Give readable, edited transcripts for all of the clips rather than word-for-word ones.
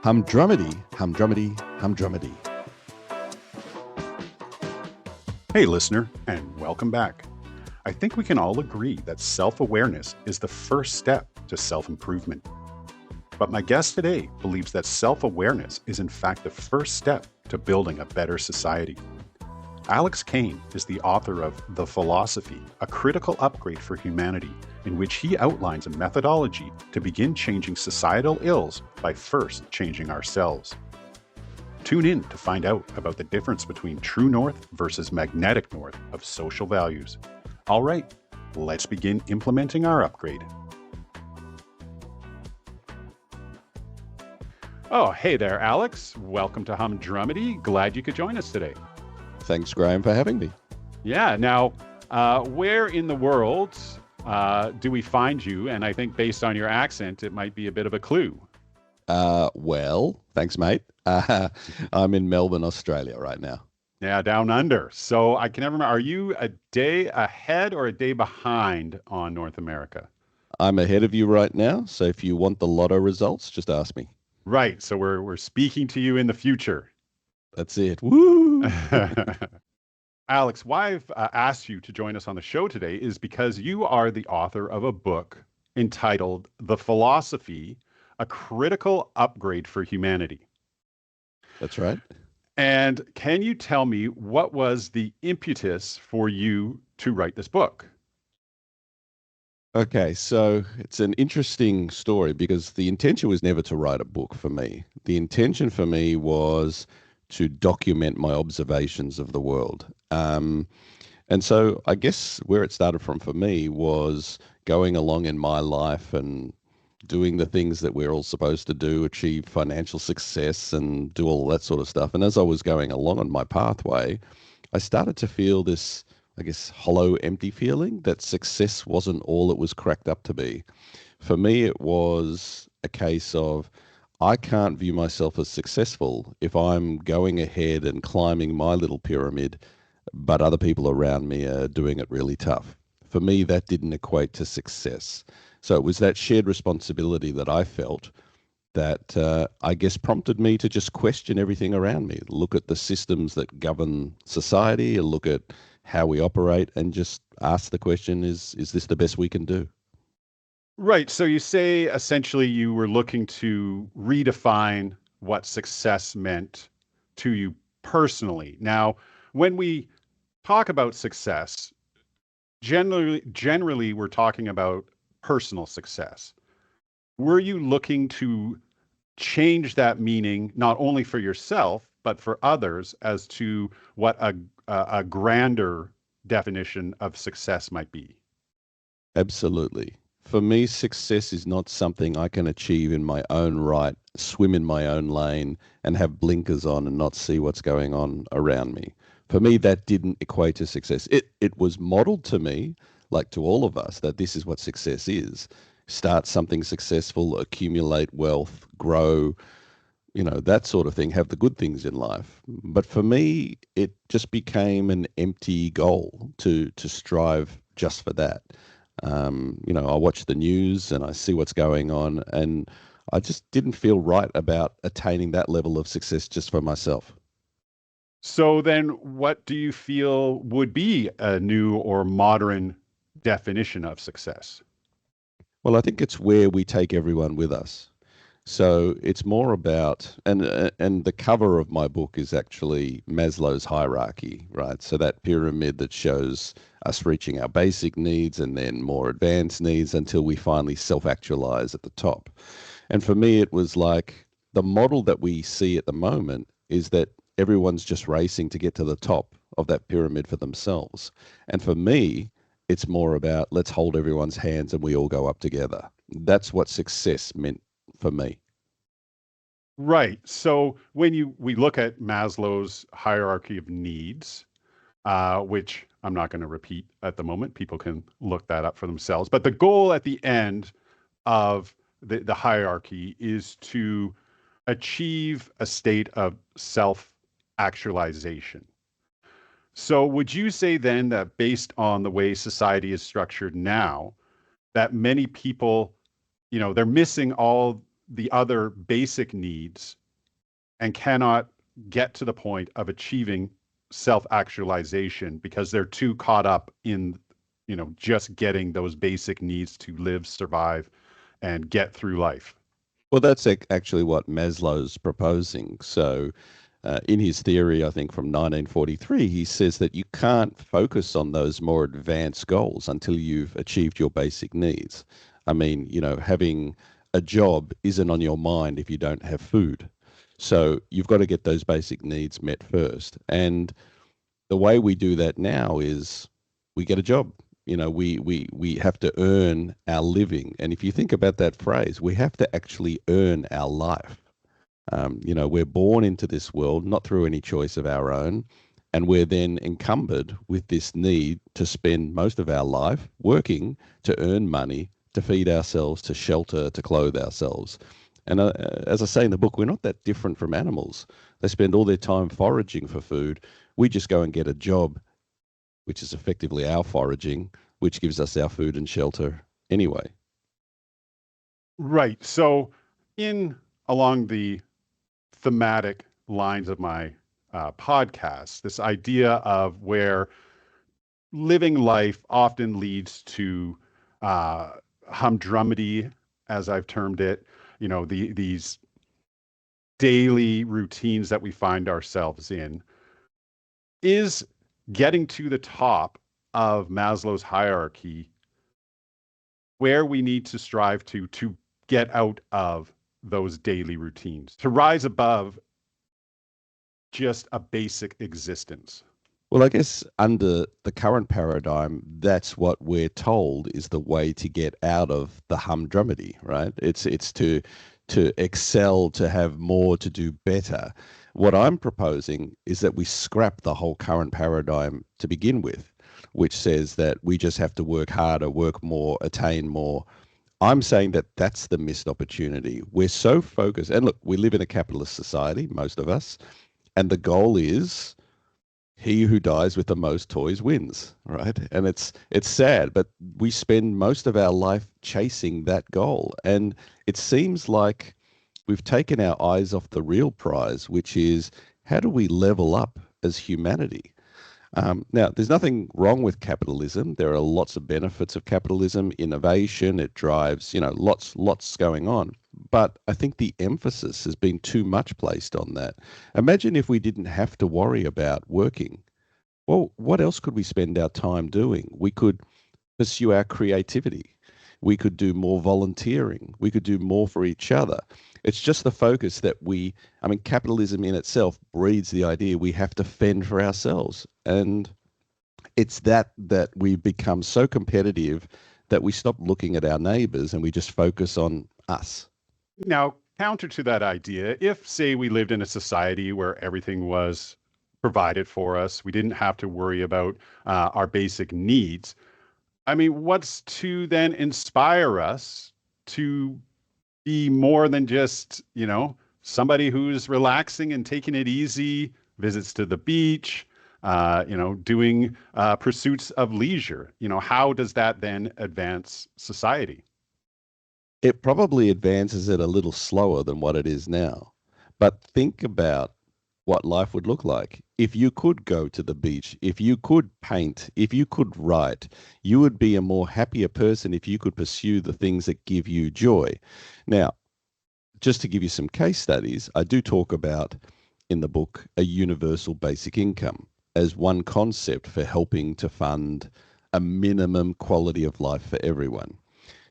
Humdrummedy, humdrummedy, humdrummedy. Hey, listener, and welcome back. I think we can all agree that self-awareness is the first step to self-improvement. But my guest today believes that self-awareness is in fact the first step to building a better society. Alex Kain is the author of The Philosophy, a critical upgrade for humanity, in which he outlines a methodology to begin changing societal ills by first changing ourselves. Tune in to find out about the difference between true north versus magnetic north of social values. All right, let's begin implementing our upgrade. Oh, hey there, Alex. Welcome to Humdrummedy. Glad you could join us today. Thanks, Graham, for having me. Yeah, now, where in the world do we find you? And I think based on your accent, it might be a bit of a clue. Well, thanks, mate. I'm in Melbourne, Australia right now. Yeah, down under. So I can never remember, are you a day ahead or a day behind on North America? I'm ahead of you right now, so if you want the lotto results, just ask me. Right, so we're speaking to you in the future. That's it. Woo! Alex, why I've asked you to join us on the show today is because you are the author of a book entitled The Philosophy, a critical upgrade for humanity. That's right. And can you tell me what was the impetus for you to write this book? Okay, so it's an interesting story because the intention was never to write a book for me. The intention for me was to document my observations of the world. And so I guess where it started from for me was going along in my life and doing the things that we're all supposed to do, achieve financial success and do all that sort of stuff. And as I was going along on my pathway, I started to feel this, I guess, hollow, empty feeling that success wasn't all it was cracked up to be. For me, it was a case of I can't view myself as successful if I'm going ahead and climbing my little pyramid, but other people around me are doing it really tough. For me, that didn't equate to success. So it was that shared responsibility that I felt that I guess prompted me to just question everything around me, look at the systems that govern society, look at how we operate, and just ask the question, is this the best we can do? Right. So you say essentially you were looking to redefine what success meant to you personally. Now, when we talk about success, generally we're talking about personal success. Were you looking to change that meaning not only for yourself but for others as to what a grander definition of success might be? Absolutely. For me, success is not something I can achieve in my own right, swim in my own lane, and have blinkers on and not see what's going on around me. For me, that didn't equate to success. It was modeled to me, like to all of us, that this is what success is. Start something successful, accumulate wealth, grow, that sort of thing, have the good things in life. But for me, it just became an empty goal to strive just for that. I watch the news and I see what's going on, and I just didn't feel right about attaining that level of success just for myself. So then what do you feel would be a new or modern definition of success? Well, I think it's where we take everyone with us. So it's more about, and the cover of my book is actually Maslow's hierarchy, right? So that pyramid that shows us reaching our basic needs and then more advanced needs until we finally self-actualize at the top. And for me, it was like the model that we see at the moment is that everyone's just racing to get to the top of that pyramid for themselves. And for me, it's more about let's hold everyone's hands and we all go up together. That's what success meant for me. Right. So when we look at Maslow's hierarchy of needs, which I'm not going to repeat at the moment, people can look that up for themselves. But the goal at the end of the hierarchy is to achieve a state of self-actualization. So would you say then that based on the way society is structured now, that many people, they're missing all the other basic needs and cannot get to the point of achieving self-actualization because they're too caught up in, just getting those basic needs to live, survive, and get through life. Well, that's actually what Maslow's proposing. So, in his theory, I think from 1943, he says that you can't focus on those more advanced goals until you've achieved your basic needs. I mean, having a job isn't on your mind if you don't have food. So, you've got to get those basic needs met first. And the way we do that now is we get a job. We have to earn our living. And if you think about that phrase, we have to actually earn our life. We're born into this world not through any choice of our own, and we're then encumbered with this need to spend most of our life working to earn money, to feed ourselves, to shelter, to clothe ourselves. And as I say in the book, we're not that different from animals. They spend all their time foraging for food. We just go and get a job, which is effectively our foraging, which gives us our food and shelter anyway. Right. So, in along the thematic lines of my podcast, this idea of where living life often leads to uh, humdrumedy, as I've termed it, these daily routines that we find ourselves in, is getting to the top of Maslow's hierarchy where we need to strive to get out of those daily routines, to rise above just a basic existence. Well, I guess under the current paradigm, that's what we're told is the way to get out of the humdrumedy, right? It's to excel, to have more, to do better. What I'm proposing is that we scrap the whole current paradigm to begin with, which says that we just have to work harder, work more, attain more. I'm saying that that's the missed opportunity. We're so focused, and look, we live in a capitalist society, most of us, and the goal is he who dies with the most toys wins, right? And it's sad, but we spend most of our life chasing that goal, and it seems like we've taken our eyes off the real prize, which is how do we level up as humanity? Now, there's nothing wrong with capitalism. There are lots of benefits of capitalism, innovation. It drives, lots going on. But I think the emphasis has been too much placed on that. Imagine if we didn't have to worry about working. Well, what else could we spend our time doing? We could pursue our creativity. We could do more volunteering. We could do more for each other. It's just the focus that I mean, capitalism in itself breeds the idea we have to fend for ourselves. And it's that we become so competitive that we stop looking at our neighbors and we just focus on us. Now, counter to that idea, if, say, we lived in a society where everything was provided for us, we didn't have to worry about our basic needs. I mean, what's to then inspire us to be more than just, somebody who's relaxing and taking it easy, visits to the beach, doing pursuits of leisure? How does that then advance society? It probably advances it a little slower than what it is now. But think about what life would look like. If you could go to the beach, if you could paint, if you could write, you would be a more happier person if you could pursue the things that give you joy. Now, just to give you some case studies, I do talk about in the book a universal basic income as one concept for helping to fund a minimum quality of life for everyone.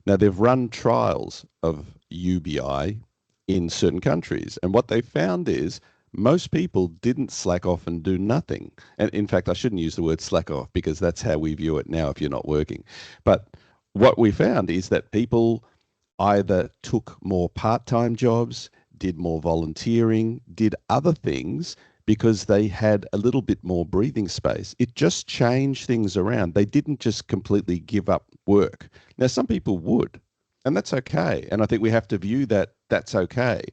Now, they've run trials of UBI in certain countries, and what they found is most people didn't slack off and do nothing. And in fact, I shouldn't use the word slack off because that's how we view it now if you're not working. But what we found is that people either took more part-time jobs, did more volunteering, did other things because they had a little bit more breathing space. It just changed things around. They didn't just completely give up work. Now, some people would, and that's okay. And I think we have to view that that's okay.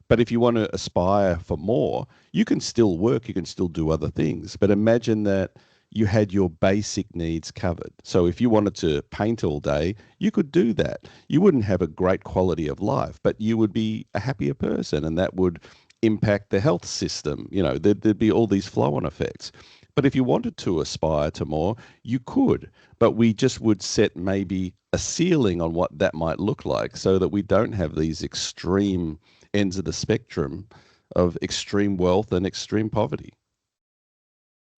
But if you want to aspire for more, you can still work, you can still do other things. But imagine that you had your basic needs covered. So if you wanted to paint all day, you could do that. You wouldn't have a great quality of life, but you would be a happier person, and that would impact the health system. There'd be all these flow on effects. But if you wanted to aspire to more, you could. But we just would set maybe a ceiling on what that might look like so that we don't have these extreme ends of the spectrum of extreme wealth and extreme poverty.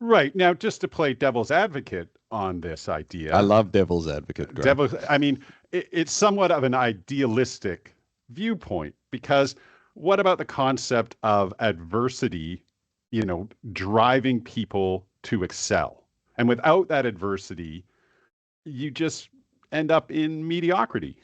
Right. Now, just to play devil's advocate on this I idea, love devil's advocate, Graham. I mean, it's somewhat of an idealistic viewpoint because what about the concept of adversity, driving people to excel? And without that adversity, you just end up in mediocrity.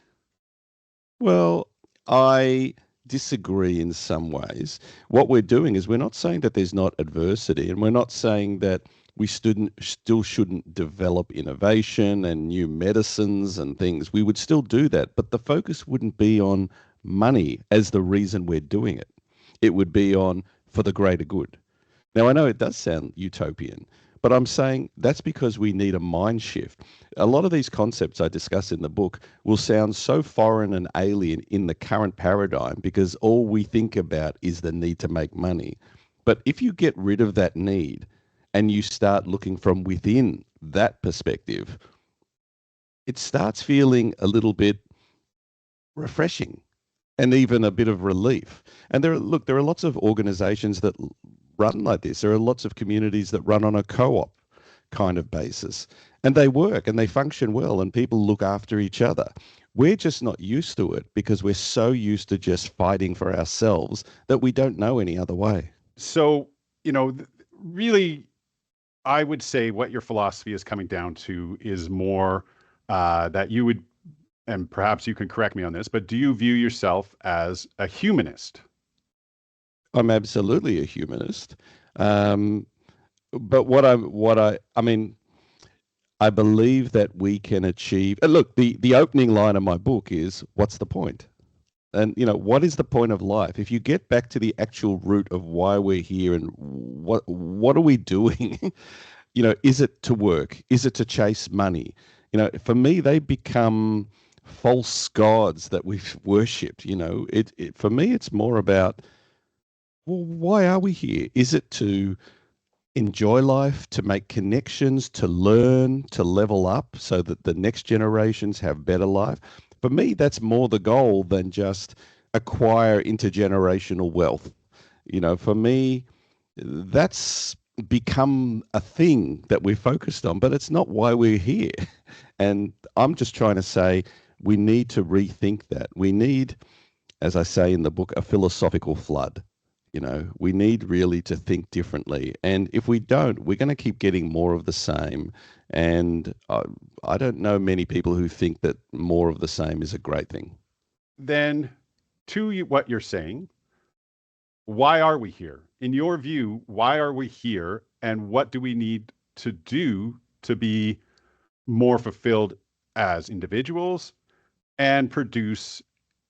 Well, I disagree in some ways. What we're doing is we're not saying that there's not adversity, and we're not saying that we still shouldn't develop innovation and new medicines and things. We would still do that, but the focus wouldn't be on money as the reason we're doing it. It would be on for the greater good. Now, I know it does sound utopian, but I'm saying that's because we need a mind shift. A lot of these concepts I discuss in the book will sound so foreign and alien in the current paradigm because all we think about is the need to make money. But if you get rid of that need and you start looking from within that perspective, it starts feeling a little bit refreshing and even a bit of relief. And there are lots of organizations that run like this. There are lots of communities that run on a co-op kind of basis, and they work and they function well, and people look after each other. We're just not used to it because we're so used to just fighting for ourselves that we don't know any other way. So, really, I would say what your philosophy is coming down to is more that you would, and perhaps you can correct me on this, but do you view yourself as a humanist? I'm absolutely a humanist. Um, but I mean, I believe that we can achieve. And look, the opening line of my book is, "What's the point?" And what is the point of life? If you get back to the actual root of why we're here and what are we doing? Is it to work? Is it to chase money? For me, they become false gods that we've worshipped. For me, it's more about, well, why are we here? Is it to enjoy life, to make connections, to learn, to level up so that the next generations have better life? For me, that's more the goal than just acquire intergenerational wealth. For me, that's become a thing that we're focused on, but it's not why we're here. And I'm just trying to say we need to rethink that. We need, as I say in the book, a philosophical flood. We need really to think differently. And if we don't, we're going to keep getting more of the same. And I don't know many people who think that more of the same is a great thing. Then, to what you're saying, why are we here? In your view, why are we here? And what do we need to do to be more fulfilled as individuals and produce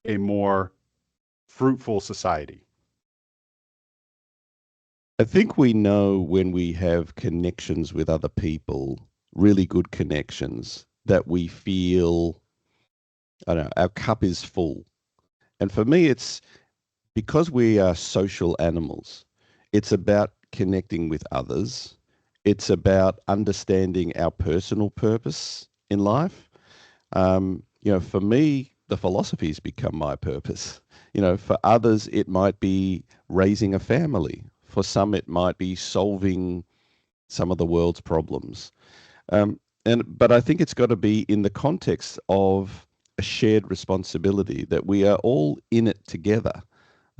a more fruitful society? I think we know when we have connections with other people, really good connections, that we feel, I don't know, our cup is full. And for me, it's because we are social animals, it's about connecting with others. It's about understanding our personal purpose in life. For me, the philosophy's become my purpose. For others, it might be raising a family. For some, it might be solving some of the world's problems. But I think it's got to be in the context of a shared responsibility that we are all in it together.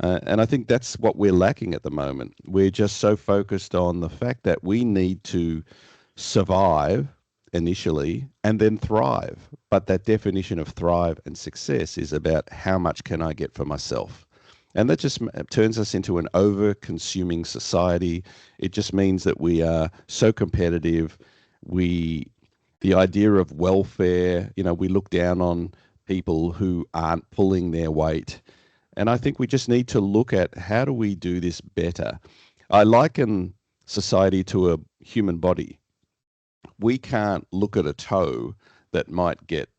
And I think that's what we're lacking at the moment. We're just so focused on the fact that we need to survive initially and then thrive. But that definition of thrive and success is about how much can I get for myself. And that just turns us into an over-consuming society. It just means that we are so competitive. The idea of welfare, we look down on people who aren't pulling their weight. And I think we just need to look at how do we do this better. I liken society to a human body. We can't look at a toe that might get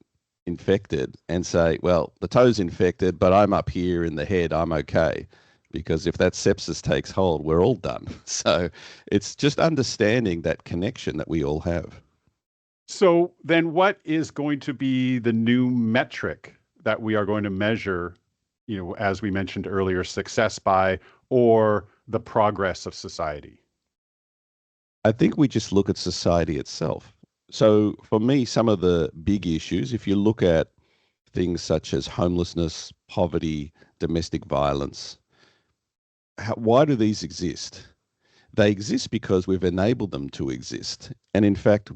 infected and say, well, the toe's infected, but I'm up here in the head, I'm okay. Because if that sepsis takes hold, we're all done. So it's just understanding that connection that we all have. So then what is going to be the new metric that we are going to measure, as we mentioned earlier, success by or the progress of society? I think we just look at society itself. So for me, some of the big issues, if you look at things such as homelessness, poverty, domestic violence, why do these exist? They exist because we've enabled them to exist. And in fact,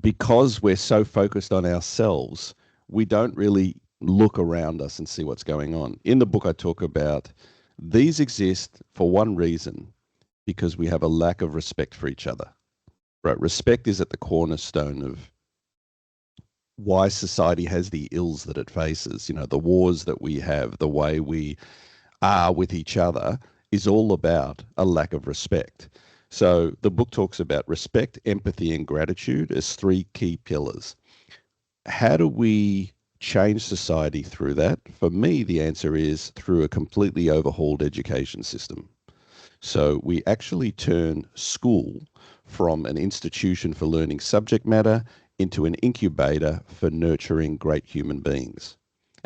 because we're so focused on ourselves, we don't really look around us and see what's going on. In the book, I talk about these exist for one reason, because we have a lack of respect for each other. Right? Respect is at the cornerstone of why society has the ills that it faces. The wars that we have, the way we are with each other is all about a lack of respect. So the book talks about respect, empathy, and gratitude as three key pillars. How do we change society through that? For me, the answer is through a completely overhauled education system. So we actually turn school from an institution for learning subject matter into an incubator for nurturing great human beings.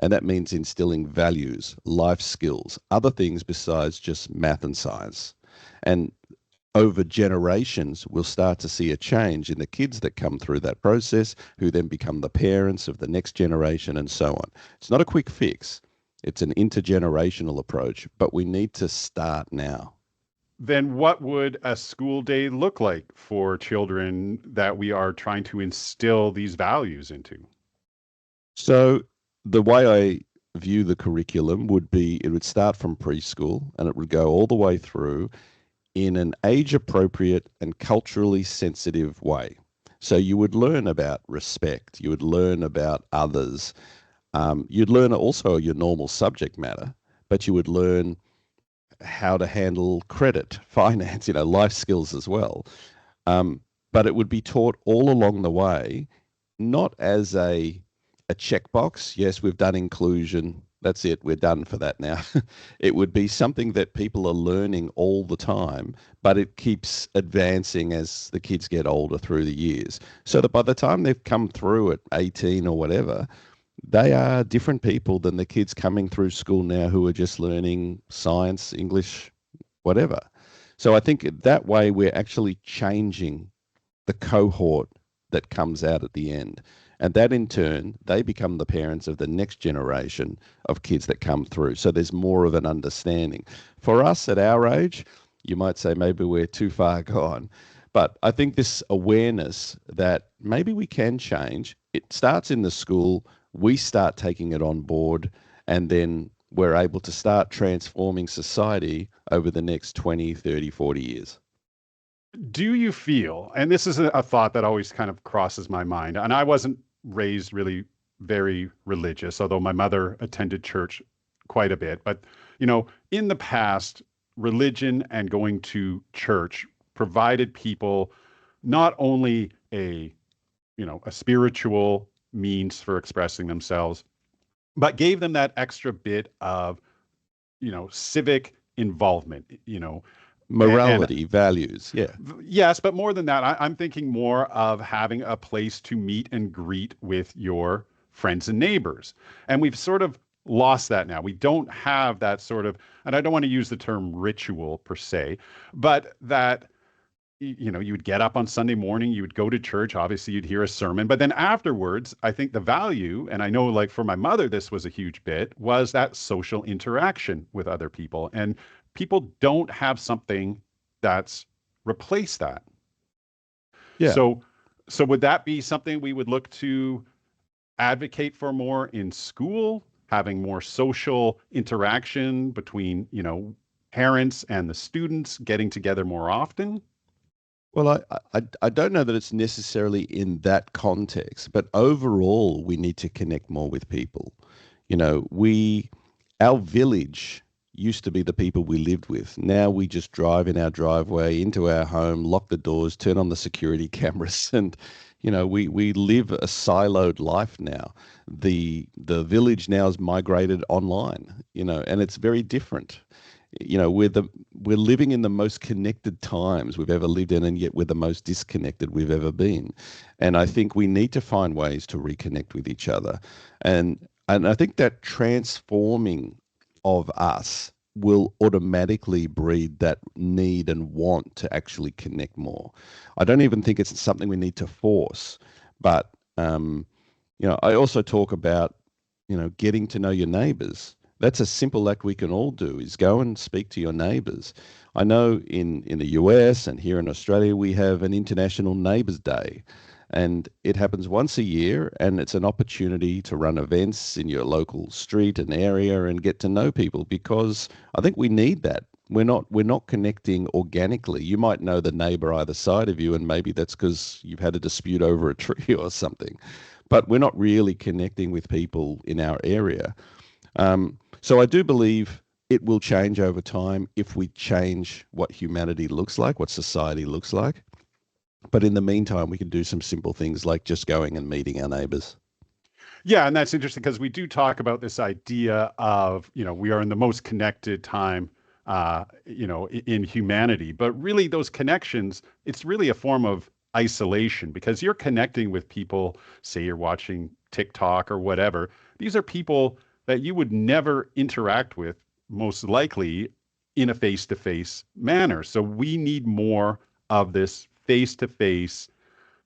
And that means instilling values, life skills, other things besides just math and science. And over generations, we'll start to see a change in the kids that come through that process, who then become the parents of the next generation, and so on. It's not a quick fix, it's an intergenerational approach, but we need to start now. Then what would a school day look like for children that we are trying to instill these values into? So, the way I view the curriculum would be it would start from preschool and it would go all the way through in an age appropriate and culturally sensitive way. So you would learn about respect, you would learn about others, you'd learn also your normal subject matter, but you would learn how to handle credit, finance, life skills as well. Um, but it would be taught all along the way, not as a checkbox. Yes, we've done inclusion. That's it. We're done for that now. It would be something that people are learning all the time, but it keeps advancing as the kids get older through the years. So that by the time they've come through at 18 or whatever, they are different people than the kids coming through school now who are just learning science, English, whatever. So I think that way we're actually changing the cohort that comes out at the end. And that in turn, they become the parents of the next generation of kids that come through. So there's more of an understanding. For us at our age, you might say maybe we're too far gone. But I think this awareness that maybe we can change, it starts in the school, we start taking it on board, and then we're able to start transforming society over the next 20, 30, 40 years. Do you feel, and this is a thought that always kind of crosses my mind, and I wasn't raised really very religious, although my mother attended church quite a bit. But, in the past, religion and going to church provided people not only a spiritual means for expressing themselves, but gave them that extra bit of, civic involvement, and Morality, values, yeah. yes, but more than that, I'm thinking more of having a place to meet and greet with your friends and neighbors. And we've sort of lost that now. We don't have that sort of, and I don't want to use the term ritual per se, but that, you would get up on Sunday morning, you would go to church, obviously you'd hear a sermon, but then afterwards, I think the value, and I know like for my mother, this was a huge bit, was that social interaction with other people. And people don't have something that's replaced that. Yeah. So, so would that be something we would look to advocate for more in school, having more social interaction between, parents and the students getting together more often? Well, I don't know that it's necessarily in that context, but overall, we need to connect more with people. You know, our village used to be the people we lived with. Now we just drive in our driveway into our home, lock the doors, turn on the security cameras, and we live a siloed life now. The village now is migrated online, and it's very different. We're living in the most connected times we've ever lived in, and yet we're the most disconnected we've ever been. And I think we need to find ways to reconnect with each other. And I think that transforming of us will automatically breed that need and want to actually connect more. I don't even think it's something we need to force, but I also talk about, getting to know your neighbors. That's a simple act we can all do, is go and speak to your neighbors. I know in the US and here in Australia, we have an International Neighbours Day, and it happens once a year, and it's an opportunity to run events in your local street and area and get to know people, because I think we need that. We're not connecting organically. You might know the neighbor either side of you, and maybe that's because you've had a dispute over a tree or something, but we're not really connecting with people in our area. So I do believe it will change over time if we change what humanity looks like, what society looks like. But in the meantime, we can do some simple things like just going and meeting our neighbors. Yeah, and that's interesting because we do talk about this idea of, we are in the most connected time, in humanity. But really, those connections, it's really a form of isolation because you're connecting with people, say you're watching TikTok or whatever. These are people that you would never interact with, most likely in a face-to-face manner. So we need more of this face-to-face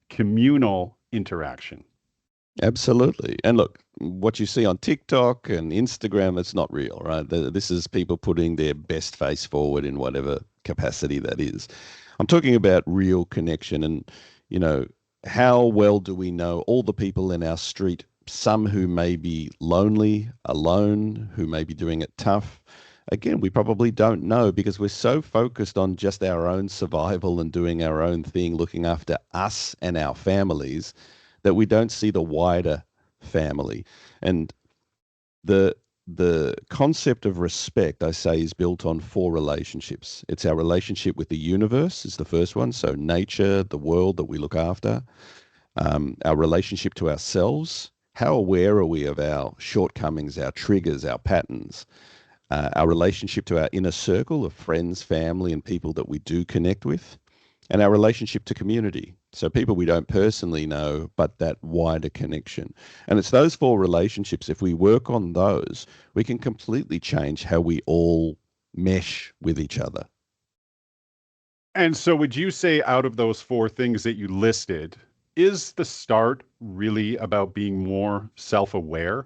communal interaction. Absolutely. And look, what you see on TikTok and Instagram, it's not real, right? This is people putting their best face forward in whatever capacity that is. I'm talking about real connection and, you know, how well do we know all the people in our street, some who may be lonely, alone, who may be doing it tough. Again, we probably don't know because we're so focused on just our own survival and doing our own thing, looking after us and our families, that we don't see the wider family. And the the concept of respect, I say, is built on four relationships. It's our relationship with the universe is the first one, so nature, the world that we look after. Our relationship to ourselves. How aware are we of our shortcomings, our triggers, our patterns? Our relationship to our inner circle of friends, family, and people that we do connect with, and our relationship to community. So people we don't personally know, but that wider connection. And it's those four relationships. If we work on those, we can completely change how we all mesh with each other. And so, would you say out of those four things that you listed, is the start really about being more self aware?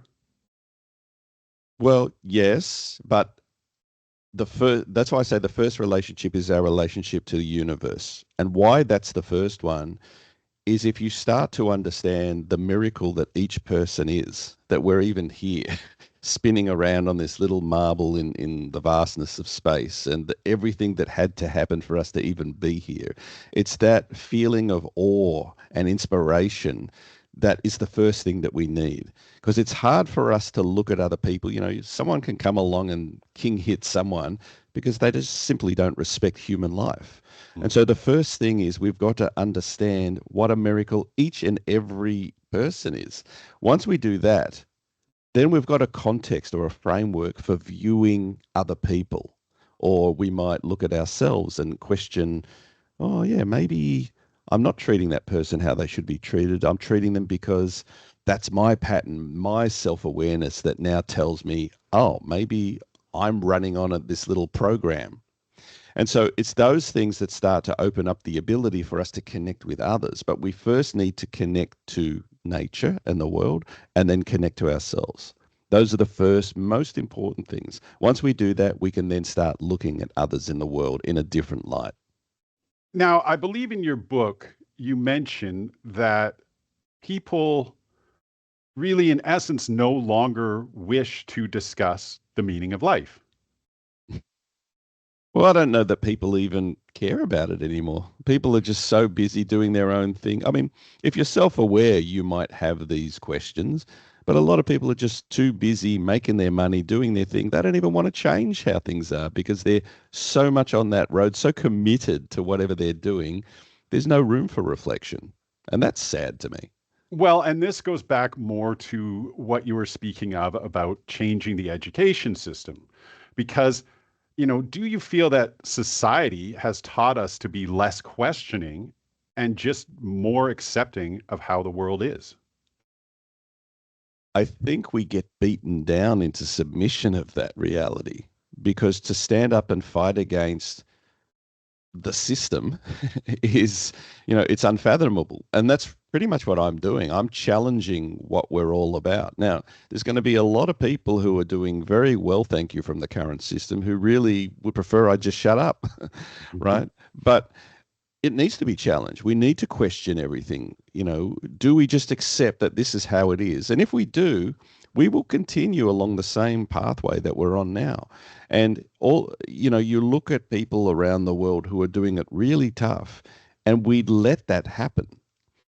Well, yes, but that's why I say the first relationship is our relationship to the universe. And why that's the first one is if you start to understand the miracle that each person is, that we're even here spinning around on this little marble in the vastness of space and everything that had to happen for us to even be here. It's that feeling of awe and inspiration that is the first thing that we need, because it's hard for us to look at other people. You know, someone can come along and king hit someone because they just simply don't respect human life. And so the first thing is we've got to understand what a miracle each and every person is. Once we do that, then we've got a context or a framework for viewing other people. Or we might look at ourselves and question, oh, yeah, maybe I'm not treating that person how they should be treated. I'm treating them because that's my pattern, my self awareness that now tells me, oh, maybe I'm running on this little program. And so it's those things that start to open up the ability for us to connect with others. But we first need to connect to nature and the world and then connect to ourselves. Those are the first most important things. Once we do that, we can then start looking at others in the world in a different light. Now, I believe in your book, you mention that people really, in essence, no longer wish to discuss the meaning of life. Well, I don't know that people even care about it anymore. People are just so busy doing their own thing. I mean, if you're self aware, you might have these questions, But a lot of people are just too busy making their money, doing their thing. They don't even want to change how things are because they're so much on that road, so committed to whatever they're doing. There's no room for reflection. And that's sad to me. Well, and this goes back more to what you were speaking of about changing the education system. Because, do you feel that society has taught us to be less questioning and just more accepting of how the world is? I think we get beaten down into submission of that reality because to stand up and fight against the system is, it's unfathomable. And that's pretty much what I'm doing. I'm challenging what we're all about. Now, there's going to be a lot of people who are doing very well, thank you, from the current system who really would prefer I just shut up, Mhm. right? But it needs to be challenged. We need to question everything. Do we just accept that this is how it is? And if we do, we will continue along the same pathway that we're on now. And you look at people around the world who are doing it really tough, and we let that happen.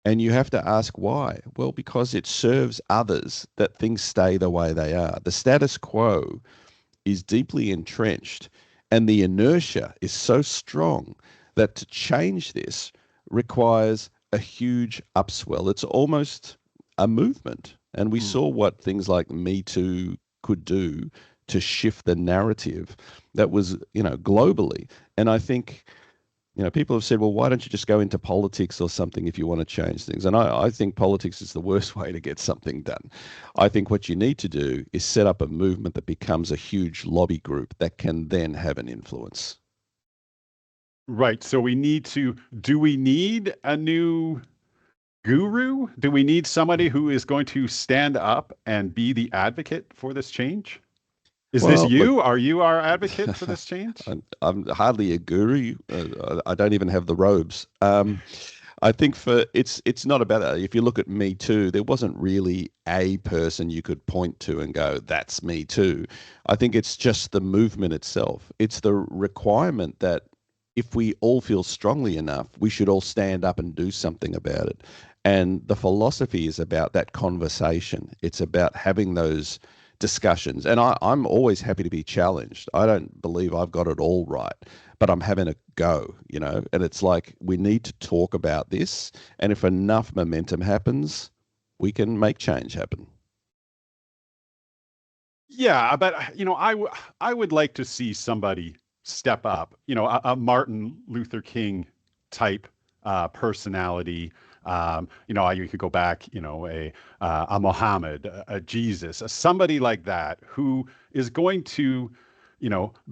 And you have to ask why. Well, because it serves others that things stay the way they are. The status quo is deeply entrenched, and the inertia is so strong that to change this requires a huge upswell. It's almost a movement. And we Mm. saw what things like Me Too could do to shift the narrative that was, globally. And I think people have said, well, why don't you just go into politics or something if you want to change things? And I think politics is the worst way to get something done. I think what you need to do is set up a movement that becomes a huge lobby group that can then have an influence. Right. So do we need a new guru? Do we need somebody who is going to stand up and be the advocate for this change? Is this Well, look, you? Are you our advocate for this change? I'm hardly a guru. I don't even have the robes. I think it's not about that. If you look at Me Too, there wasn't really a person you could point to and go, "That's Me Too." I think it's just the movement itself. It's the requirement that if we all feel strongly enough, we should all stand up and do something about it. And the philosophy is about that conversation. It's about having those discussions. And I'm always happy to be challenged. I don't believe I've got it all right, but I'm having a go, and it's like we need to talk about this. And if enough momentum happens, we can make change happen. Yeah, but I would like to see somebody step up. A Martin Luther King type personality. You could go back. A Muhammad, a Jesus, somebody like that who is going to,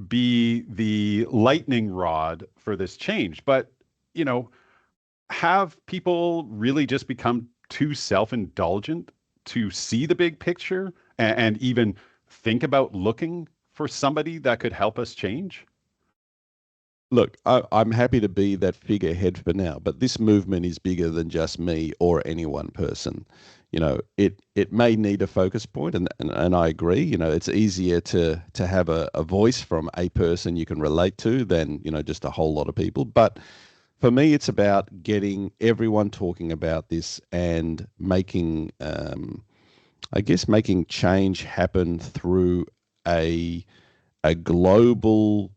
be the lightning rod for this change. But you know, have people really just become too self-indulgent to see the big picture and even think about looking for somebody that could help us change? Look, I'm happy to be that figurehead for now, but this movement is bigger than just me or any one person. It may need a focus point, and I agree. It's easier to have a voice from a person you can relate to than just a whole lot of people. But for me, it's about getting everyone talking about this and making, I guess, making change happen through a a global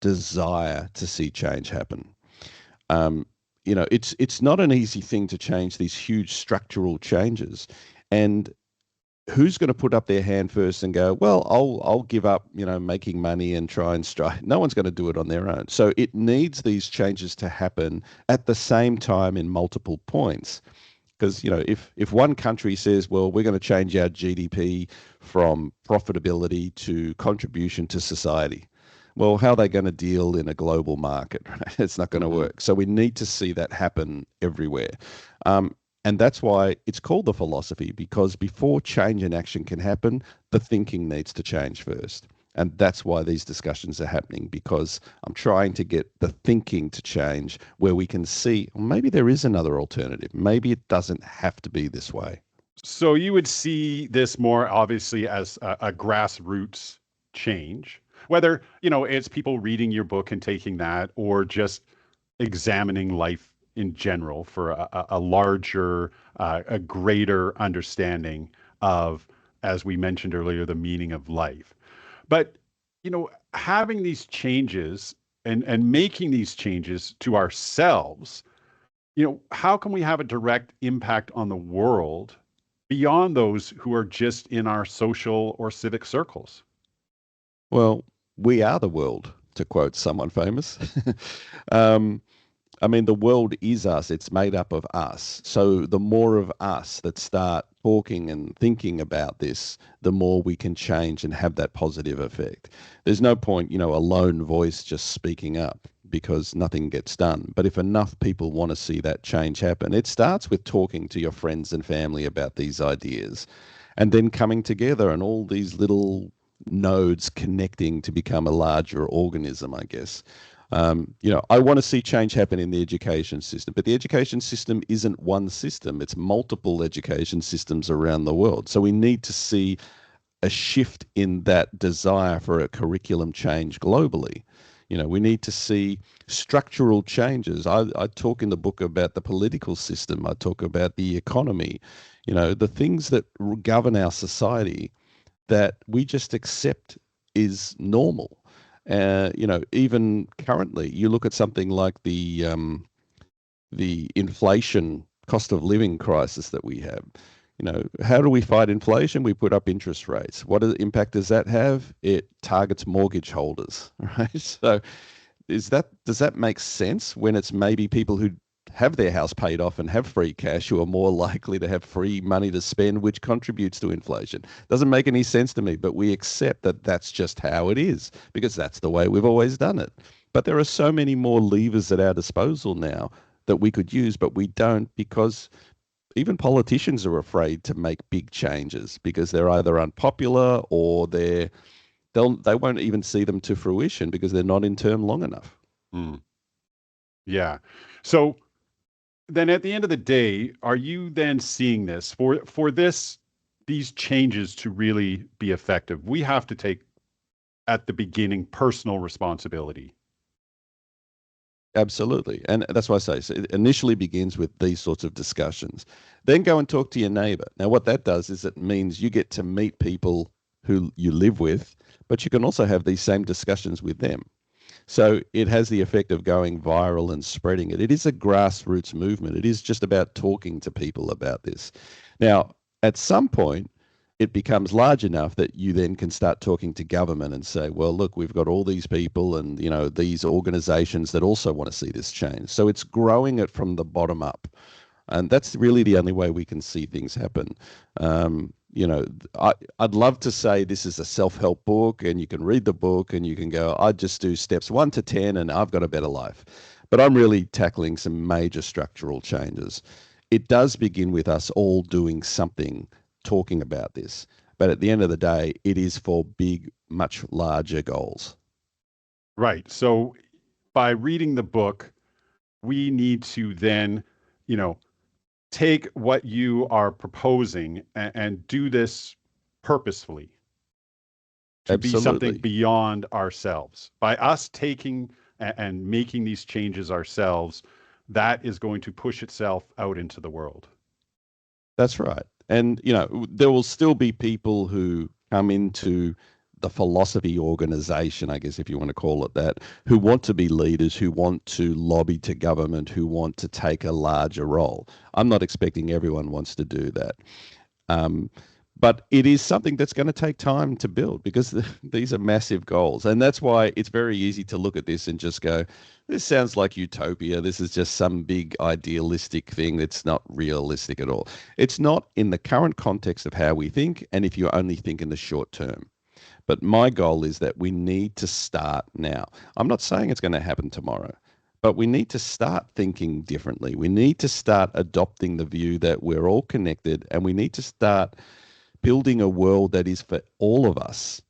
desire to see change happen. Um, it's not an easy thing to change these huge structural changes, and who's going to put up their hand first and go, well, I'll give up, making money and try and strive. No one's going to do it on their own. So it needs these changes to happen at the same time in multiple points. Because if one country says, well, we're going to change our GDP from profitability to contribution to society, well, how are they going to deal in a global market? Right? It's not going to Hmm. work. So we need to see that happen everywhere. Um, and that's why it's called the philosophy, because before change and action can happen, the thinking needs to change first. And that's why these discussions are happening, because I'm trying to get the thinking to change where we can see, well, maybe there is another alternative. Maybe it doesn't have to be this way. So you would see this more obviously as a grassroots change, whether, it's people reading your book and taking that, or just examining life in general for a larger, a greater understanding of, as we mentioned earlier, the meaning of life. But, having these changes and making these changes to ourselves, how can we have a direct impact on the world beyond those who are just in our social or civic circles? Well, we are the world, to quote someone famous. um, I mean, the world is us. It's made up of us. So the more of us that start talking and thinking about this, the more we can change and have that positive effect. There's no point, a lone voice just speaking up because nothing gets done. But if enough people want to see that change happen, it starts with talking to your friends and family about these ideas and then coming together and all these little nodes connecting to become a larger organism, I guess. I want to see change happen in the education system, but the education system isn't one system. It's multiple education systems around the world. So we need to see a shift in that desire for a curriculum change globally. We need to see structural changes. I talk in the book about the political system. I talk about the economy, the things that govern our society that we just accept is normal. Even currently, you look at something like the inflation, cost of living crisis that we have. How do we fight inflation? We put up interest rates. What impact does that have? It targets mortgage holders, right? So does that make sense when it's maybe people who have their house paid off and have free cash who are more likely to have free money to spend, which contributes to inflation? Doesn't make any sense to me, but we accept that that's just how it is because that's the way we've always done it. But there are so many more levers at our disposal now that we could use, but we don't because even politicians are afraid to make big changes because they're either unpopular or they won't even see them to fruition because they're not in term long enough. Mm, yeah. So then at the end of the day, are you then seeing this for these changes to really be effective? We have to take at the beginning personal responsibility. Absolutely. And that's why I say so it initially begins with these sorts of discussions. Then go and talk to your neighbor. Now, what that does is it means you get to meet people who you live with, but you can also have these same discussions with them. So it has the effect of going viral and spreading it. It is a grassroots movement. It is just about talking to people about this. Now, at some point, it becomes large enough that you then can start talking to government and say, well, look, we've got all these people and, these organizations that also want to see this change. So it's growing it from the bottom up. And that's really the only way we can see things happen. Um, you know, I'd love to say this is a self-help book and you can read the book and you can go, I just do steps 1 to 10 and I've got a better life. But I'm really tackling some major structural changes. It does begin with us all doing something, talking about this. But at the end of the day, it is for big, much larger goals. Right. So by reading the book, we need to then, you know, take what you are proposing and do this purposefully to be something Absolutely. beyond ourselves. By us taking and making these changes ourselves, that is going to push itself out into the world. That's right. And, there will still be people who come into the philosophy organization, I guess, if you want to call it that, who want to be leaders, who want to lobby to government, who want to take a larger role. I'm not expecting everyone wants to do that. Um, but it is something that's going to take time to build because these are massive goals. And that's why it's very easy to look at this and just go, this sounds like utopia. This is just some big idealistic thing that's not realistic at all. It's not in the current context of how we think, and if you only think in the short term. But my goal is that we need to start now. I'm not saying it's going to happen tomorrow, but we need to start thinking differently. We need to start adopting the view that we're all connected and we need to start building a world that is for all of us.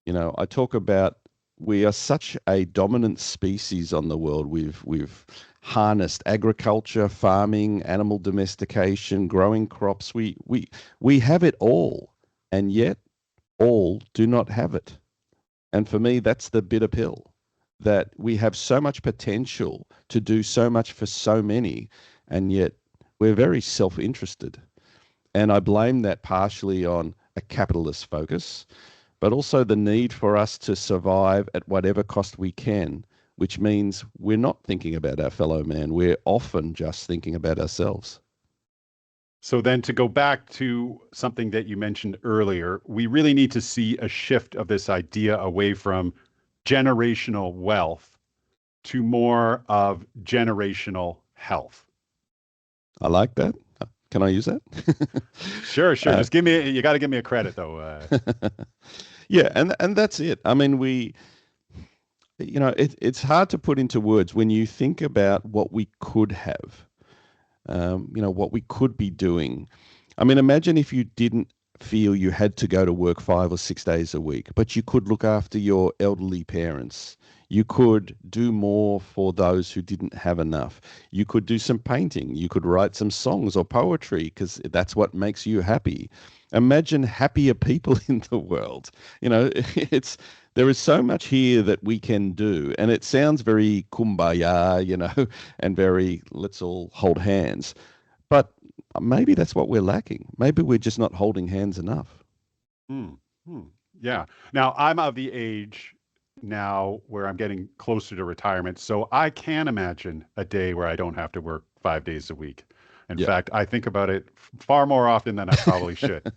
I talk about we are such a dominant species on the world. We've harnessed agriculture, farming, animal domestication, growing crops. We have it all, and yet all do not have it. And for me, that's the bitter pill that we have so much potential to do so much for so many, and yet we're very self interested. And I blame that partially on a capitalist focus, but also the need for us to survive at whatever cost we can, which means we're not thinking about our fellow man. We're often just thinking about ourselves. So then to go back to something that you mentioned earlier, we really need to see a shift of this idea away from generational wealth to more of generational health. I like that. Can I use that? Sure, sure. uh, Just give me, you got to give me a credit though. yeah, and that's it. I mean, it's hard to put into words when you think about what we could have, what we could be doing. I mean, imagine if you didn't feel you had to go to work 5 or 6 days a week, but you could look after your elderly parents. You could do more for those who didn't have enough. You could do some painting. You could write some songs or poetry because that's what makes you happy. Imagine happier people in the world. It's there is so much here that we can do, and it sounds very kumbaya, and very let's all hold hands. But maybe that's what we're lacking. Maybe we're just not holding hands enough. Hmm, hmm. Yeah. Now I'm of the age now where I'm getting closer to retirement, so I can imagine a day where I don't have to work 5 days a week. In Yeah. fact, I think about it far more often than I probably should.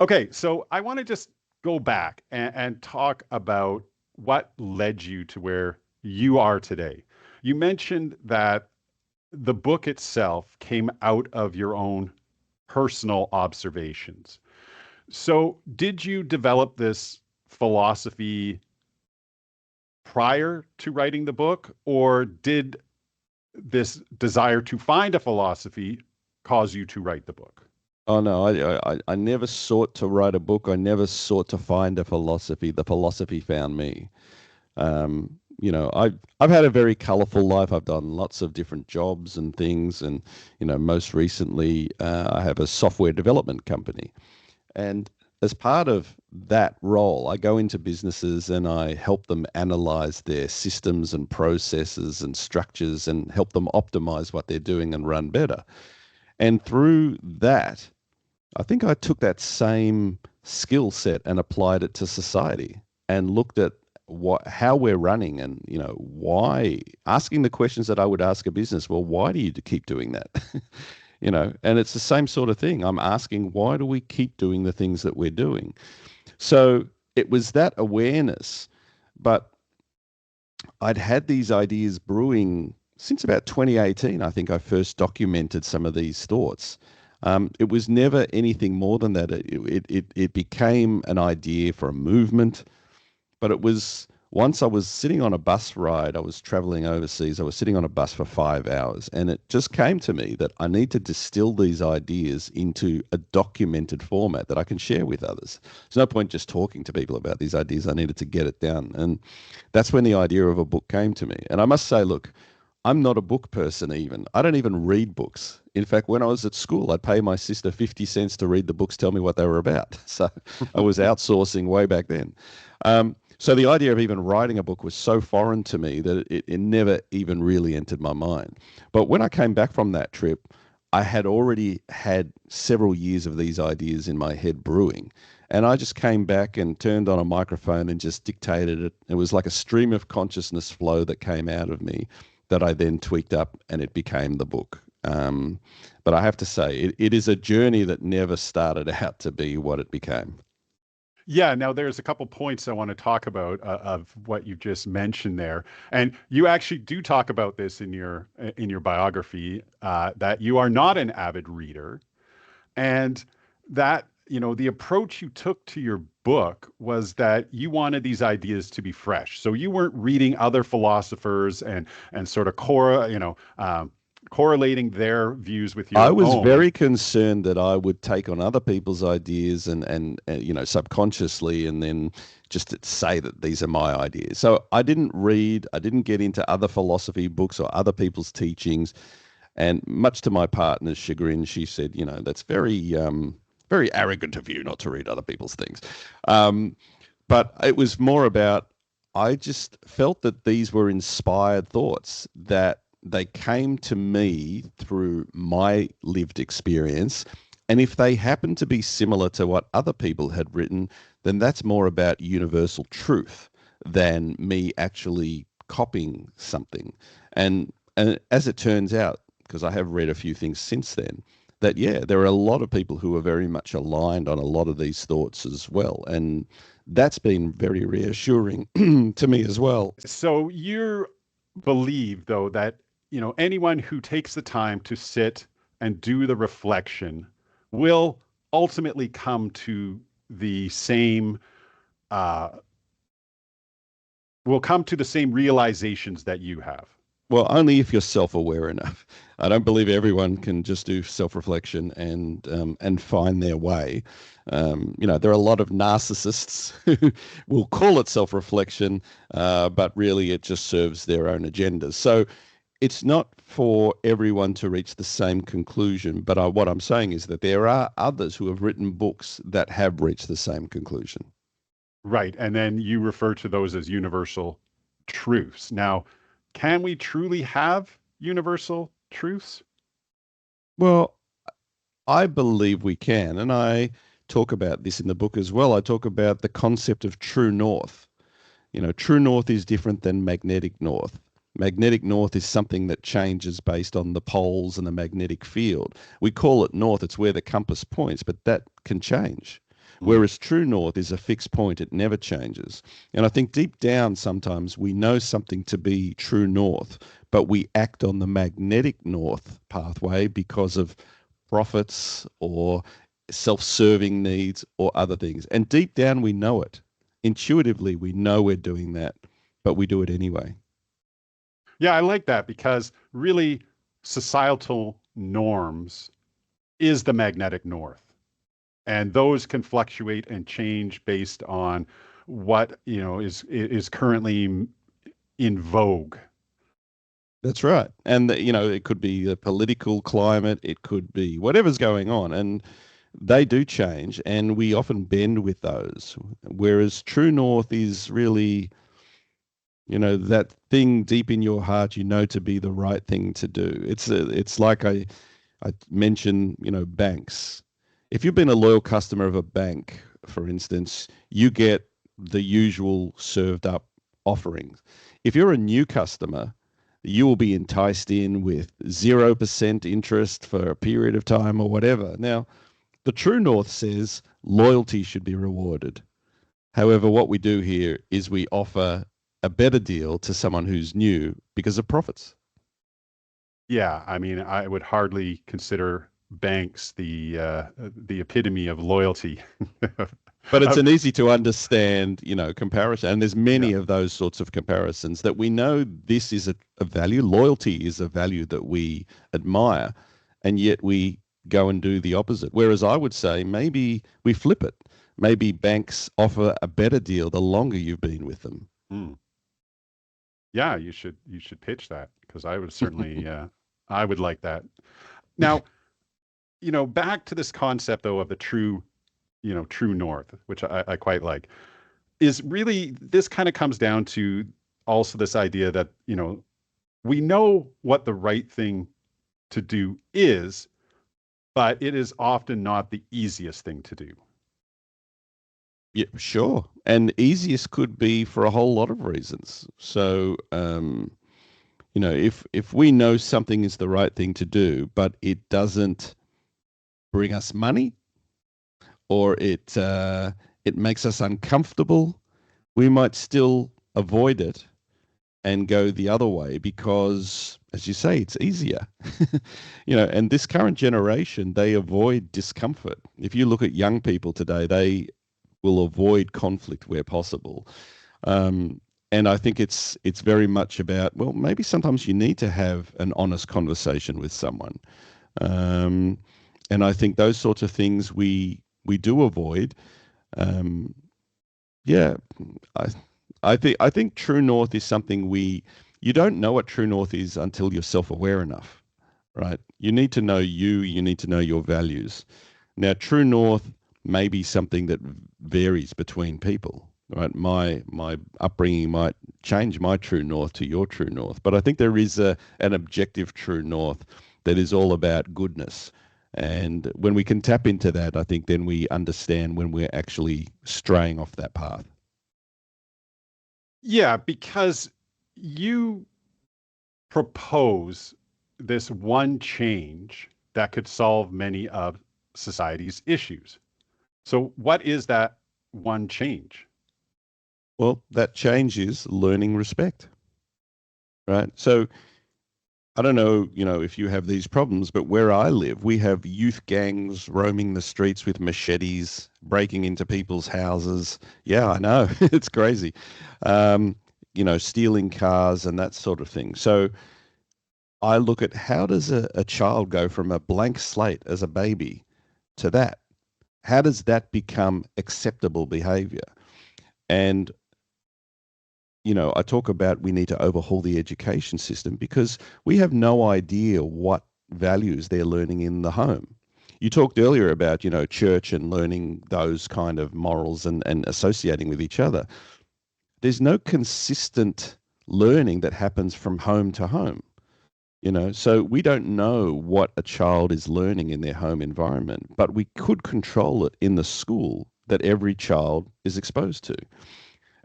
Okay, so I want to just go back and talk about what led you to where you are today. You mentioned that the book itself came out of your own personal observations. So, did you develop this philosophy prior to writing the book, or did this desire to find a philosophy cause you to write the book? Oh no, I never sought to write a book. I never sought to find a philosophy. The philosophy found me. I've had a very colourful life. I've done lots of different jobs and things, and most recently, I have a software development company. And as part of that role, I go into businesses and I help them analyze their systems and processes and structures and help them optimize what they're doing and run better. And through that, I think I took that same skill set and applied it to society and looked at how we're running and why, asking the questions that I would ask a business. Well, why do you keep doing that? And it's the same sort of thing. I'm asking, why do we keep doing the things that we're doing? So it was that awareness, but I'd had these ideas brewing since about 2018. I think I first documented some of these thoughts. It was never anything more than that. It became an idea for a movement, but it was once I was sitting on a bus ride, I was traveling overseas. I was sitting on a bus for 5 hours, and it just came to me that I need to distill these ideas into a documented format that I can share with others. There's no point just talking to people about these ideas. I needed to get it down. And that's when the idea of a book came to me. And I must say, look, I'm not a book person even. I don't even read books. In fact, when I was at school, I'd pay my sister 50 cents to read the books, tell me what they were about. So I was outsourcing way back then. So the idea of even writing a book was so foreign to me that it never even really entered my mind. But when I came back from that trip, I had already had several years of these ideas in my head brewing. And I just came back and turned on a microphone and just dictated it. It was like a stream of consciousness flow that came out of me that I then tweaked up and it became the book. But I have to say, it is a journey that never started out to be what it became. Yeah, now there's a couple points I want to talk about of what you just mentioned there, and you actually do talk about this in your biography that you are not an avid reader, and that the approach you took to your book was that you wanted these ideas to be fresh, so you weren't reading other philosophers and sort of correlating their views with I your was own. very concerned that I would take on other people's ideas and subconsciously and then just say that these are my ideas. So I didn't read, I didn't get into other philosophy books or other people's teachings. And much to my partner's chagrin, she said, that's very arrogant of you not to read other people's things. Um, but it was more about I just felt that these were inspired thoughts that they came to me through my lived experience. And if they happen to be similar to what other people had written, then that's more about universal truth than me actually copying something. And as it turns out, because I have read a few things since then, that yeah, there are a lot of people who are very much aligned on a lot of these thoughts as well. And that's been very reassuring to me as well. So you believe, though, that anyone who takes the time to sit and do the reflection will ultimately come to the same uh, realizations that you have. Well, only if you're self-aware enough. I don't believe everyone can just do self-reflection and find their way. There are a lot of narcissists who will call it self-reflection, but really it just serves their own agendas. So it's not for everyone to reach the same conclusion. But what I'm saying is that there are others who have written books that have reached the same conclusion. Right. And then you refer to those as universal truths. Now, can we truly have universal truths? Well, I believe we can, and I talk about this in the book as well. I talk about the concept of true north. True north is different than magnetic north. Magnetic north is something that changes based on the poles and the magnetic field. We call it north, it's where the compass points, but that can change. Mm. Whereas true north is a fixed point, it never changes. And I think deep down, sometimes we know something to be true north, but we act on the magnetic north pathway because of profits or self-serving needs or other things. And deep down, we know it. Intuitively, we know we're doing that, but we do it anyway. Yeah, I like that because really societal norms is the magnetic north. And those can fluctuate and change based on what, is currently in vogue. That's right. And, it could be the political climate, it could be whatever's going on. And they do change, and we often bend with those. Whereas True North is really, that thing deep in your heart, to be the right thing to do. It's like I mentioned, banks. If you've been a loyal customer of a bank, for instance, you get the usual served up offerings. If you're a new customer, you will be enticed in with 0% interest for a period of time or whatever. Now, the True North says loyalty should be rewarded. However, what we do here is we offer a better deal to someone who's new because of profits. Yeah, I mean, I would hardly consider banks the epitome of loyalty. But it's Uh, an easy to understand, comparison. And there's yeah. many of those sorts of comparisons that we know this is a value. Loyalty is a value that we admire, and yet we go and do the opposite. Whereas I would say maybe we flip it. Maybe banks offer a better deal the longer you've been with them. Mm. Yeah, you should pitch that because I would certainly I would like that. Now, back to this concept though of the true north, which I quite like, is really this kind of comes down to also this idea that, we know what the right thing to do is, but it is often not the easiest thing to do. Yeah, sure. And easiest could be for a whole lot of reasons. So, if we know something is the right thing to do, but it doesn't bring us money, or it makes us uncomfortable, we might still avoid it and go the other way because, as you say, it's easier. And this current generation, they avoid discomfort. If you look at young people today, they will avoid conflict where possible. Um, and I think it's very much about, well, maybe sometimes you need to have an honest conversation with someone. Um, and I think those sorts of things we do avoid. Um, yeah, I I think true north is something we you don't know what true north is until you're self-aware enough, right? You need to know you need to know your values. Now, true north may be something that varies between people. right? My upbringing might change my true north to your true north, but I think there is an objective true north that is all about goodness. And when we can tap into that, I think then we understand when we're actually straying off that path. Yeah, because you propose this one change that could solve many of society's issues. So, what is that one change? Well, that change is learning respect, right? So I don't know, if you have these problems, but where I live, we have youth gangs roaming the streets with machetes, breaking into people's houses. Yeah, I know. It's crazy. Um, stealing cars and that sort of thing. So I look at how does a child go from a blank slate as a baby to that? How does that become acceptable behavior? And I talk about we need to overhaul the education system because we have no idea what values they're learning in the home. You talked earlier about, church and learning those kind of morals and associating with each other. There's no consistent learning that happens from home to home, so we don't know what a child is learning in their home environment, but we could control it in the school that every child is exposed to.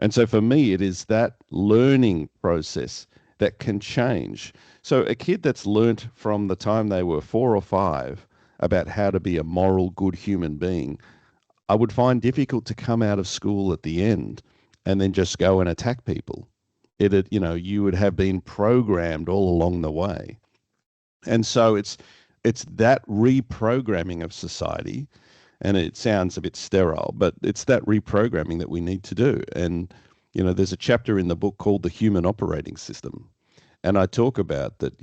And so for me, it is that learning process that can change. So a kid that's learnt from the time they were 4 or 5 about how to be a moral, good human being, I would find difficult to come out of school at the end and then just go and attack people. You would have been programmed all along the way. And so it's that reprogramming of society, and it sounds a bit sterile, but it's that reprogramming that we need to do. And there's a chapter in the book called The Human Operating System, and I talk about that,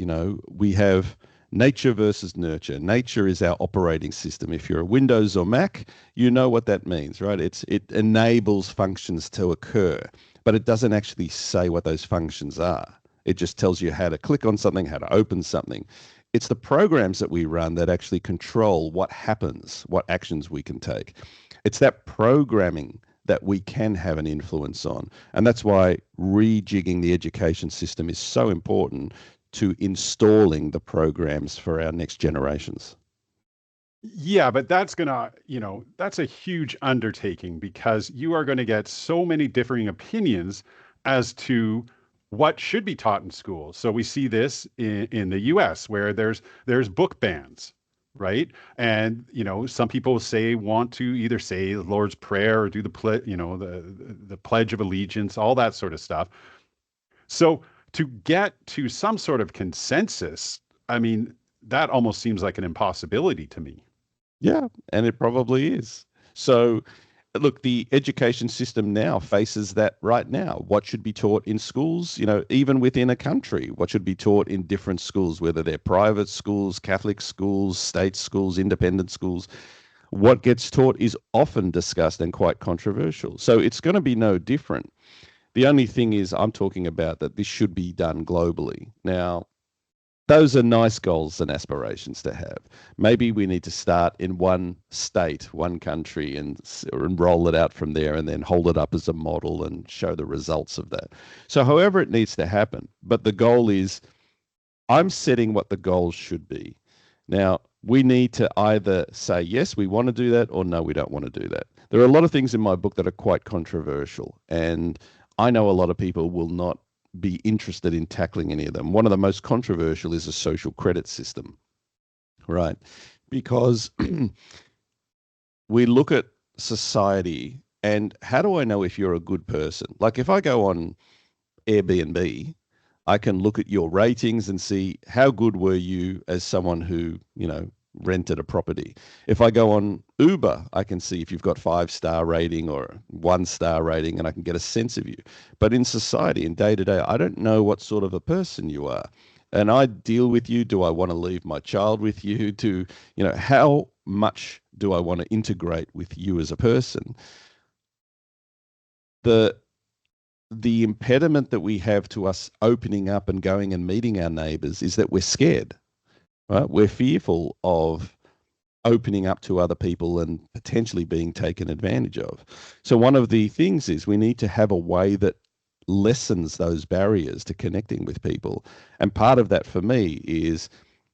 we have nature versus nurture. Nature is our operating system. If you're a Windows or Mac, you know what that means, right? It enables functions to occur, but it doesn't actually say what those functions are. It just tells you how to click on something, how to open something. It's the programs that we run that actually control what happens, what actions we can take. It's that programming that we can have an influence on. And that's why rejigging the education system is so important to installing the programs for our next generations. Yeah, but that's gonna, that's a huge undertaking because you are going to get so many differing opinions as to what should be taught in schools. So we see this in the US where there's book bans, right? And some people want to either say the Lord's Prayer or do the the Pledge of Allegiance, all that sort of stuff. So to get to some sort of consensus, I mean, that almost seems like an impossibility to me. Yeah, and it probably is. So, look, the education system now faces that right now. What should be taught in schools, even within a country, what should be taught in different schools, whether they're private schools, Catholic schools, state schools, independent schools. What gets taught is often discussed and quite controversial. So, it's going to be no different. The only thing is, I'm talking about that this should be done globally. Now, those are nice goals and aspirations to have. Maybe we need to start in one state, one country, and roll it out from there and then hold it up as a model and show the results of that. So, however, it needs to happen. But the goal is I'm setting what the goals should be. Now, we need to either say, yes, we want to do that, or no, we don't want to do that. There are a lot of things in my book that are quite controversial, and I know a lot of people will not be interested in tackling any of them. One of the most controversial is a social credit system, right? Because we look at society and how do I know if you're a good person? Like if I go on Airbnb, I can look at your ratings and see how good were you as someone who, rented a property. If I go on Uber, I can see if you've got 5-star rating or 1-star rating and I can get a sense of you. But in society, in day to day, I don't know what sort of a person you are. And I deal with you. Do I want to leave my child with you? How much do I want to integrate with you as a person? The the impediment that we have to us opening up and going and meeting our neighbors is that we're scared, right? We're fearful of opening up to other people and potentially being taken advantage of. So one of the things is we need to have a way that lessens those barriers to connecting with people. And part of that for me is,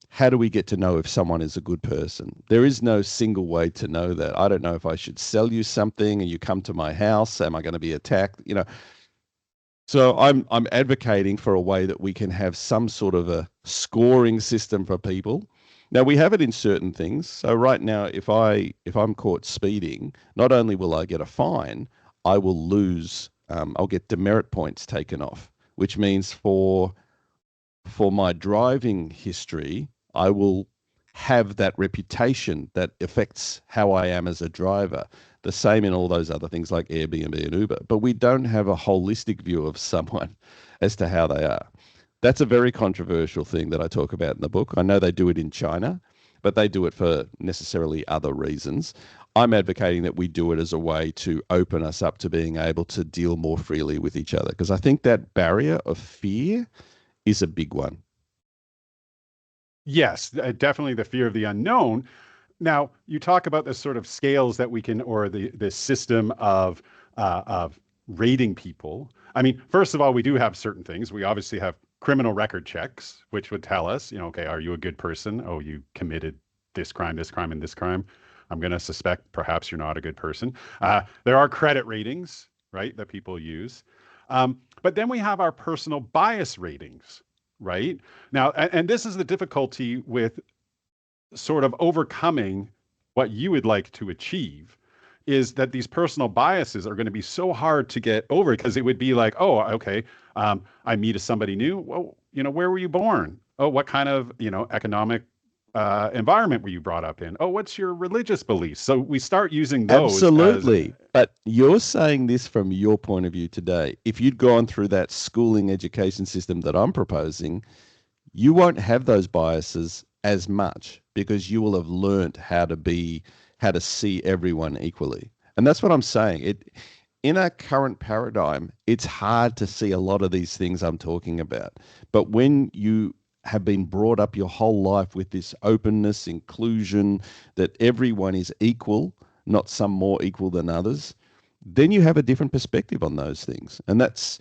how do we get to know if someone is a good person? There is no single way to know that. I don't know if I should sell you something and you come to my house. Am I going to be attacked? So I'm advocating for a way that we can have some sort of a scoring system for people. Now we have it in certain things. So right now, if I'm caught speeding, not only will I get a fine, I will lose. I'll get demerit points taken off, which means for my driving history, I will have that reputation that affects how I am as a driver. The same in all those other things like Airbnb and Uber. But we don't have a holistic view of someone as to how they are. That's a very controversial thing that I talk about in the book. I know they do it in China, but they do it for necessarily other reasons. I'm advocating that we do it as a way to open us up to being able to deal more freely with each other, because I think that barrier of fear is a big one. Yes, definitely the fear of the unknown. Now, you talk about the sort of scales that we can, or the system of rating people. I mean, first of all, we do have certain things. We obviously have criminal record checks, which would tell us, okay, are you a good person? Oh, you committed this crime, and this crime. I'm going to suspect perhaps you're not a good person. There are credit ratings, right, that people use. But then we have our personal bias ratings, right? Now, and this is the difficulty with sort of overcoming what you would like to achieve, is that these personal biases are going to be so hard to get over, because it would be like, oh, okay, I meet somebody new. Well, where were you born? Oh, what kind of, economic environment were you brought up in? Oh, what's your religious beliefs? So we start using those as, Absolutely. But you're saying this from your point of view today. If you'd gone through that schooling education system that I'm proposing, you won't have those biases as much because you will have learnt how to see everyone equally. And that's what I'm saying. In our current paradigm, it's hard to see a lot of these things I'm talking about. But when you have been brought up your whole life with this openness, inclusion, that everyone is equal, not some more equal than others, then you have a different perspective on those things. And that's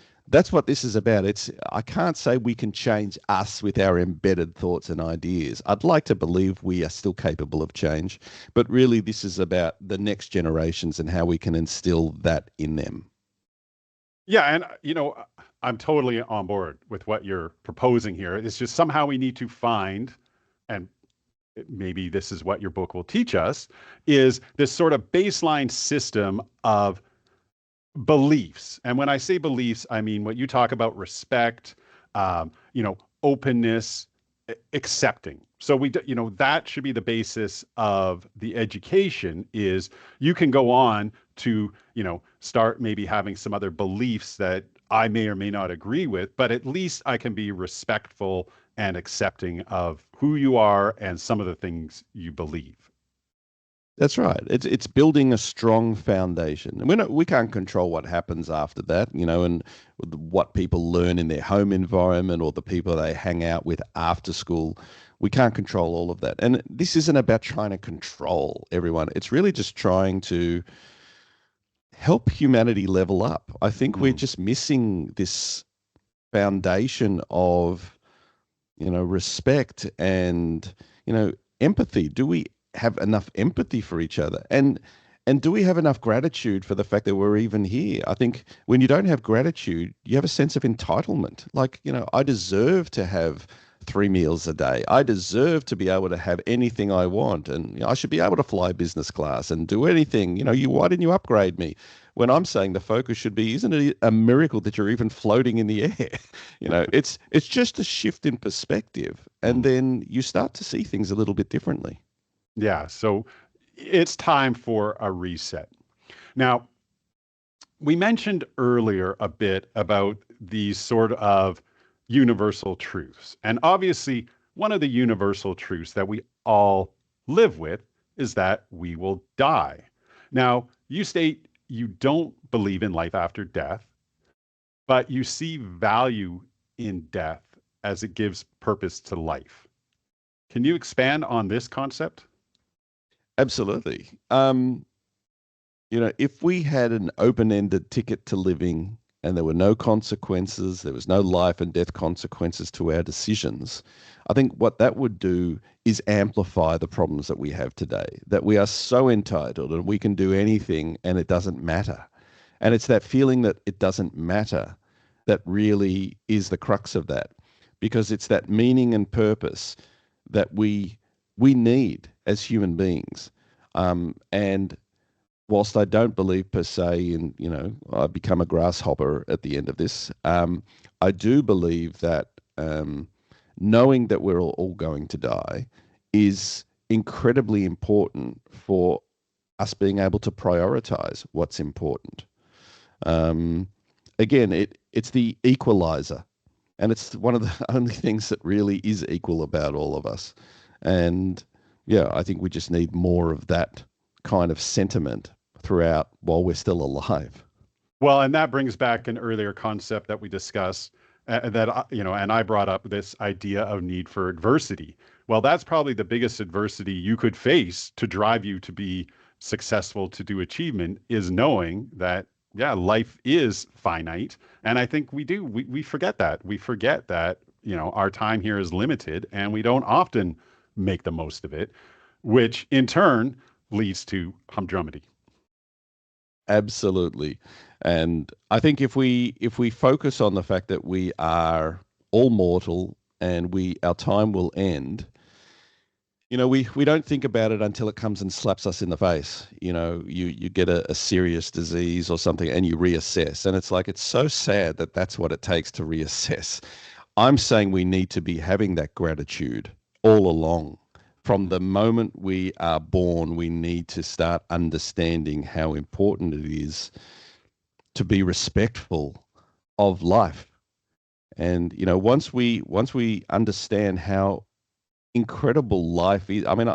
what this is about. I can't say we can change us with our embedded thoughts and ideas. I'd like to believe we are still capable of change, but really this is about the next generations and how we can instill that in them. yeah, and I'm totally on board with what you're proposing here. It's just somehow we need to find, and maybe this is what your book will teach us, is this sort of baseline system of beliefs. And when I say beliefs, I mean what you talk about: respect, openness, accepting. So that should be the basis of the education. Is you can go on to, start maybe having some other beliefs that I may or may not agree with, but at least I can be respectful and accepting of who you are and some of the things you believe. That's right. It's building a strong foundation. And we can't control what happens after that, and what people learn in their home environment or the people they hang out with after school. We can't control all of that. And this isn't about trying to control everyone. It's really just trying to help humanity level up. I think we're Mm. just missing this foundation of, respect and, empathy. Do we have enough empathy for each other? And do we have enough gratitude for the fact that we're even here? I think when you don't have gratitude, you have a sense of entitlement. Like, I deserve to have 3 meals a day. I deserve to be able to have anything I want. And I should be able to fly business class and do anything. Why didn't you upgrade me? When I'm saying the focus should be, isn't it a miracle that you're even floating in the air? It's just a shift in perspective. And Mm. then you start to see things a little bit differently. Yeah, so it's time for a reset. Now, we mentioned earlier a bit about these sort of universal truths. And obviously, one of the universal truths that we all live with is that we will die. Now, you state you don't believe in life after death, but you see value in death as it gives purpose to life. Can you expand on this concept? Absolutely. If we had an open-ended ticket to living and there were no consequences, there was no life and death consequences to our decisions, I think what that would do is amplify the problems that we have today, that we are so entitled and we can do anything and it doesn't matter. And it's that feeling that it doesn't matter that really is the crux of that, because it's that meaning and purpose that we need as human beings. And whilst I don't believe per se in, I become a grasshopper at the end of this, I do believe that knowing that we're all going to die is incredibly important for us being able to prioritize what's important. Um, Again, it's the equalizer, and it's one of the only things that really is equal about all of us. And yeah, I think we just need more of that kind of sentiment throughout while we're still alive. Well, and that brings back an earlier concept that we discussed and I brought up this idea of need for adversity. Well, that's probably the biggest adversity you could face to drive you to be successful, to do achievement, is knowing that, yeah, life is finite. And I think we forget that. We forget that, our time here is limited and we don't often make the most of it, which in turn leads to humdrum. Absolutely. And I think if we focus on the fact that we are all mortal and we our time will end, we don't think about it until it comes and slaps us in the face. You get a serious disease or something and you reassess. And it's like, it's so sad that that's what it takes to reassess. I'm saying we need to be having that gratitude all along. From the moment we are born, we need to start understanding how important it is to be respectful of life. And once we understand how incredible life is. I mean,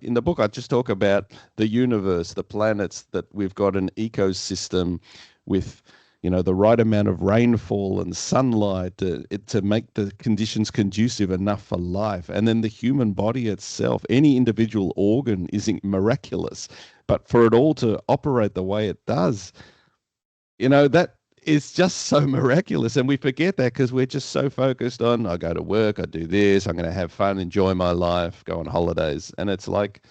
in the book, I just talk about the universe, the planets, that we've got an ecosystem with, the right amount of rainfall and sunlight to make the conditions conducive enough for life. And then the human body itself, any individual organ is miraculous. But for it all to operate the way it does, that is just so miraculous. And we forget that because we're just so focused on, I go to work, I do this, I'm going to have fun, enjoy my life, go on holidays. And it's like,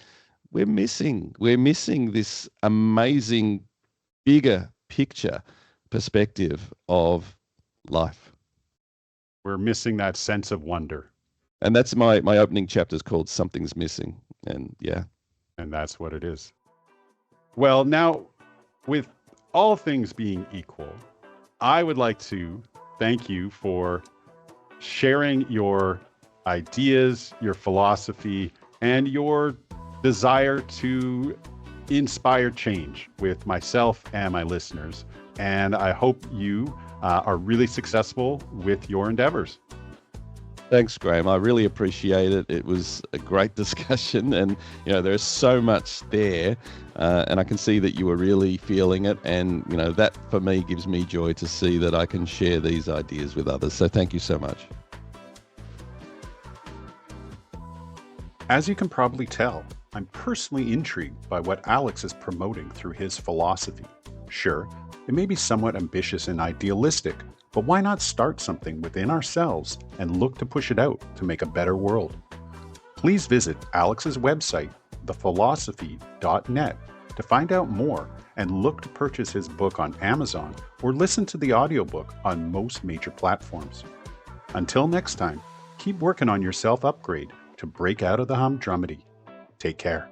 we're missing this amazing, bigger picture perspective of life. We're missing that sense of wonder. And that's my opening chapter is called Something's Missing. And yeah. And that's what it is. Well, now, with all things being equal, I would like to thank you for sharing your ideas, your philosophy, and your desire to inspire change with myself and my listeners. And I hope you are really successful with your endeavors. Thanks, Graham. I really appreciate it. It was a great discussion, and there's so much there, and I can see that you were really feeling it, and that for me gives me joy to see that I can share these ideas with others. So thank you so much. As you can probably tell, I'm personally intrigued by what Alex is promoting through his philosophy. Sure, it may be somewhat ambitious and idealistic, but why not start something within ourselves and look to push it out to make a better world? Please visit Alex's website, thephilosophy.net, to find out more and look to purchase his book on Amazon or listen to the audiobook on most major platforms. Until next time, keep working on your self-upgrade to break out of the humdrum. Take care.